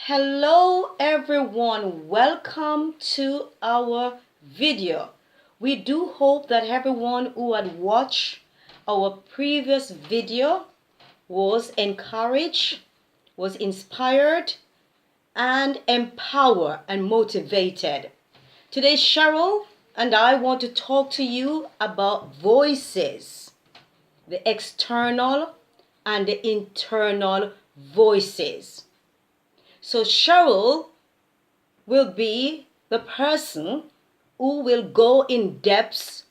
Hello everyone, welcome to our video. We do hope that everyone who had watched our previous video was encouraged, was inspired, and empowered and motivated. Today Cheryl and I want to talk to you about voices, the external and the internal voices. So Cheryl will be the person who will go in depth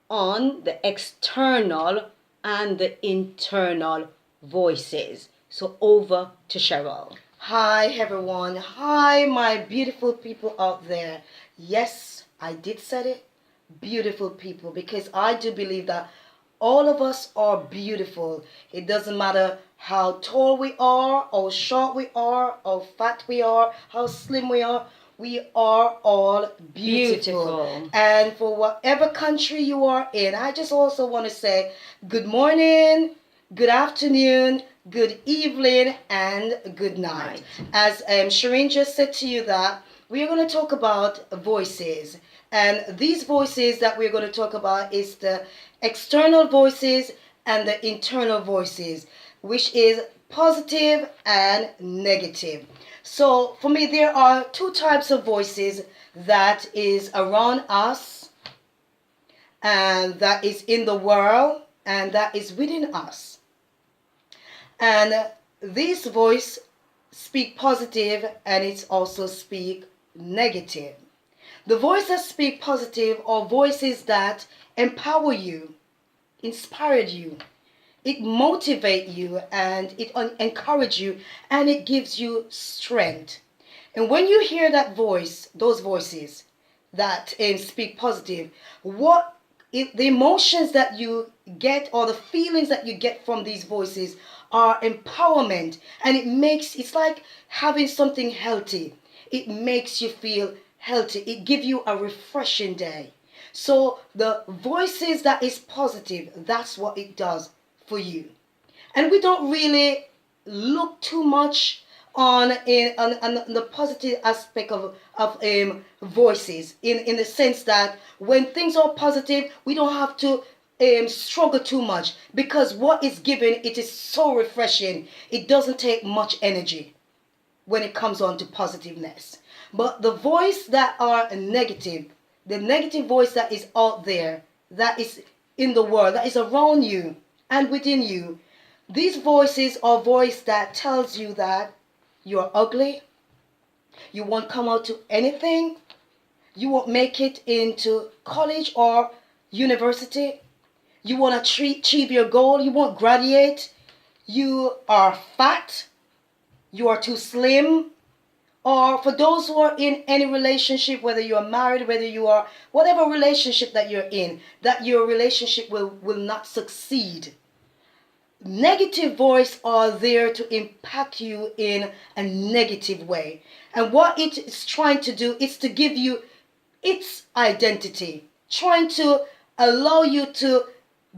on the external and the internal voices. So over to Cheryl. Hi everyone. Hi my beautiful people out there. Yes, I did say it. Beautiful people, because I do believe that all of us are beautiful. It doesn't matter how tall we are, how short we are, how fat we are, how slim we are. We are all beautiful. And for whatever country you are in, I just also want to say good morning, good afternoon, good evening, and good night. As Shireen just said to you that we are going to talk about voices. And these voices that we're going to talk about is the external voices and the internal voices, which is positive and negative. So for me, there are two types of voices that is around us, and that is in the world, and that is within us. And these voices speak positive and it also speak negative. The voices that speak positive are voices that empower you, inspire you, it motivates you, and it encourages you, and it gives you strength. And when you hear that voice, those voices that speak positive, the emotions that you get or the feelings that you get from these voices are empowerment, and it's like having something healthy. It makes you feel healthy. It gives you a refreshing day. So the voices that is positive, that's what it does for you. And we don't really look too much on the positive aspect of voices in the sense that when things are positive, we don't have to struggle too much, because what is given, it is so refreshing. It doesn't take much energy when it comes on to positiveness. But the voice that are negative, the negative voice that is out there, that is in the world, that is around you and within you, these voices are voice that tells you that you're ugly, you won't come out to anything, you won't make it into college or university, you won't achieve your goal, you won't graduate, you are fat, you are too slim. Or for those who are in any relationship, whether you are married, whether you are, whatever relationship that you're in, that your relationship will not succeed. Negative voice are there to impact you in a negative way. And what it is trying to do is to give you its identity, trying to allow you to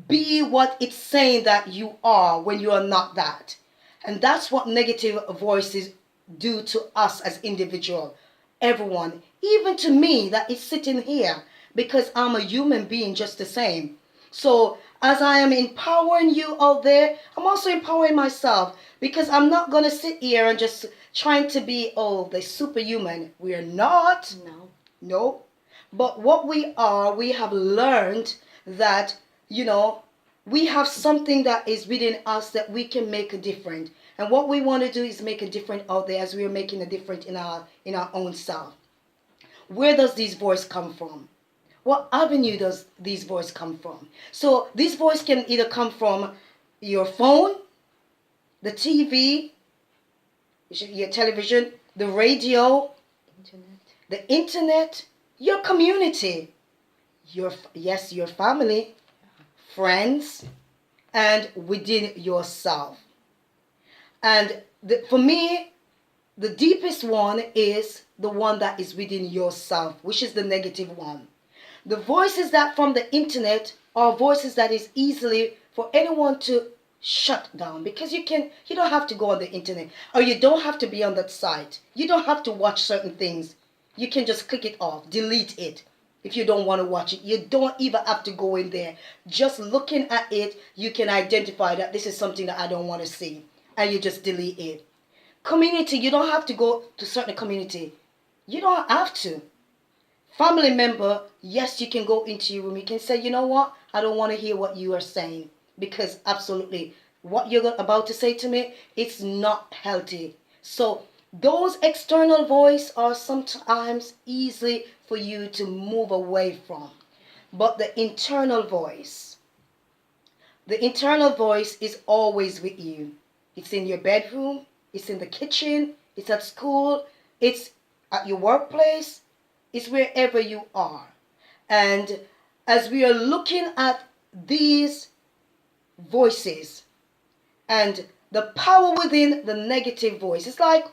be what it's saying that you are when you are not that. And that's what negative voices do to us as individual, everyone, even to me that is sitting here, because I'm a human being just the same. So as I am empowering you out there, I'm also empowering myself, because I'm not going to sit here and just trying to be, oh, the superhuman. We are not. No. But what we are, we have learned that, we have something that is within us that we can make a difference. And what we want to do is make a difference out there, as we are making a difference in our own self. Where does this voice come from? What avenue does this voice come from? So this voice can either come from your phone, the TV, your television, the radio, the internet, your community, your family, friends, and within yourself. And for me, the deepest one is the one that is within yourself, which is the negative one. The voices that from the internet are voices that is easily for anyone to shut down, because you don't have to go on the internet, or you don't have to be on that site. You don't have to watch certain things. You can just click it off, delete it. If you don't want to watch it, you don't even have to go in there. Just looking at it, you can identify that this is something that I don't want to see, and you just delete it. Community, you don't have to go to certain community. You don't have to. Family member, yes, you can go into your room. You can say, you know what? I don't want to hear what you are saying, because absolutely what you're about to say to me, it's not healthy. So those external voice are sometimes easy for you to move away from. But the internal voice is always with you. It's in your bedroom, it's in the kitchen, it's at school, it's at your workplace, it's wherever you are. And as we are looking at these voices and the power within the negative voice, it's like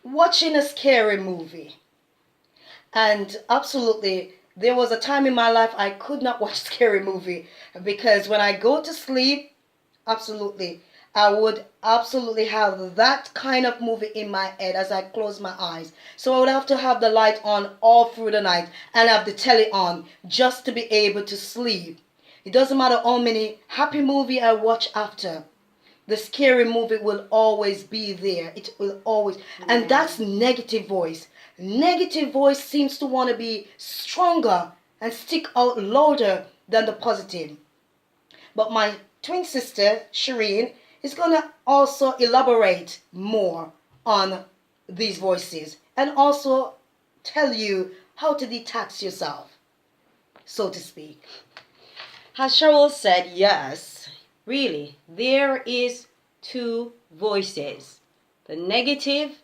watching a scary movie. And absolutely, there was a time in my life I could not watch scary movie, because when I go to sleep, absolutely, I would absolutely have that kind of movie in my head as I close my eyes. So I would have to have the light on all through the night and have the telly on just to be able to sleep. It doesn't matter how many happy movie I watch after. The scary movie will always be there. It will always. And that's negative voice. Negative voice seems to want to be stronger and stick out louder than the positive. But my twin sister, Shireen, is going to also elaborate more on these voices and also tell you how to detox yourself, so to speak. As Cheryl said, yes, really, there is two voices, the negative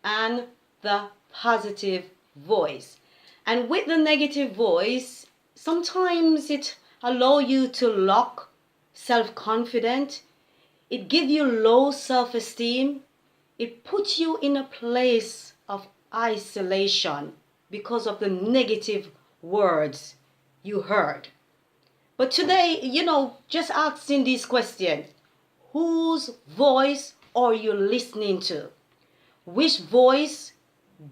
and the positive voice. And with the negative voice, sometimes it allows you to lack self-confidence. It gives you low self-esteem. It puts you in a place of isolation because of the negative words you heard. But today, just asking this question, whose voice are you listening to? Which voice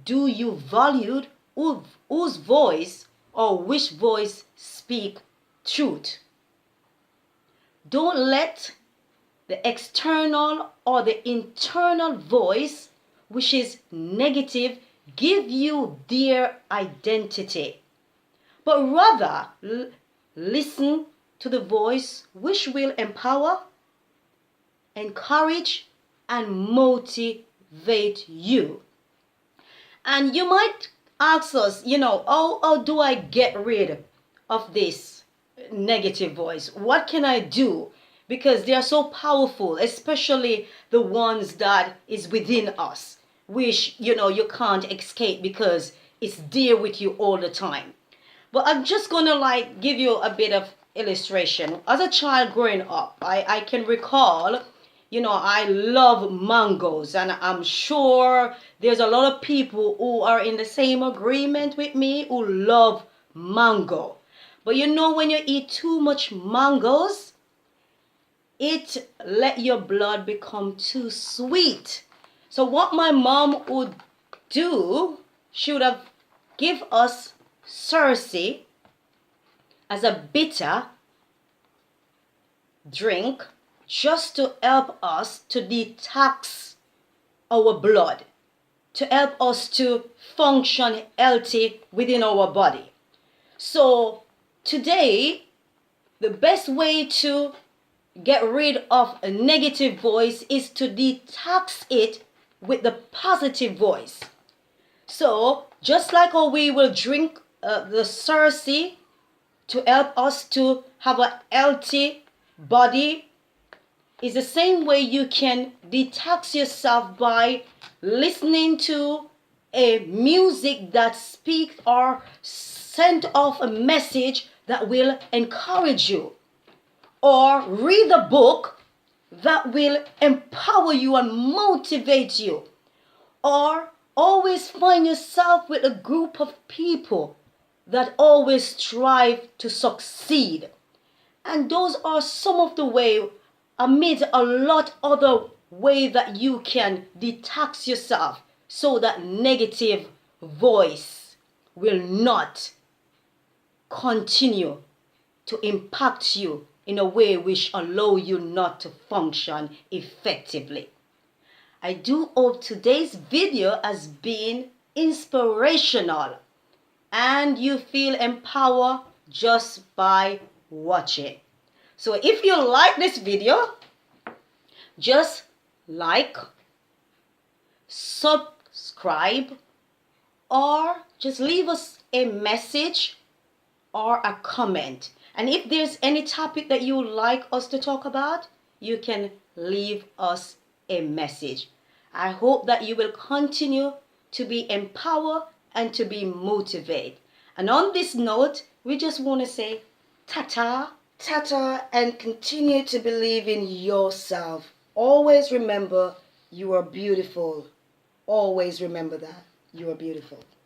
do you value? Whose voice or which voice speak truth? Don't let the external or the internal voice, which is negative, give you their identity. But rather, listen to the voice which will empower, encourage, and motivate you. And you might ask us, how do I get rid of this negative voice? What can I do? Because they are so powerful, especially the ones that is within us, which, you can't escape because it's there with you all the time. But I'm just going to give you a bit of illustration. As a child growing up, I can recall, I love mangoes, and I'm sure there's a lot of people who are in the same agreement with me who love mango. But when you eat too much mangoes, it let your blood become too sweet. So what my mom would do, she would have give us Cersei as a bitter drink just to help us to detox our blood, to help us to function healthy within our body. So today, the best way to get rid of a negative voice is to detox it with the positive voice. So just like how we will drink the Cersei to help us to have a healthy body, is the same way you can detox yourself by listening to a music that speaks or send off a message that will encourage you, or read a book that will empower you and motivate you, or always find yourself with a group of people that always strive to succeed. And those are some of the way amid a lot other way that you can detox yourself so that negative voice will not continue to impact you in a way which allow you not to function effectively. I do hope today's video has been inspirational and you feel empowered just by watching. So if you like this video, just like, subscribe, or just leave us a message or a comment. And if there's any topic that you would like us to talk about, you can leave us a message. I hope that you will continue to be empowered and to be motivated. And on this note, we just want to say ta-ta, ta-ta, and continue to believe in yourself. Always remember you are beautiful. Always remember that you are beautiful.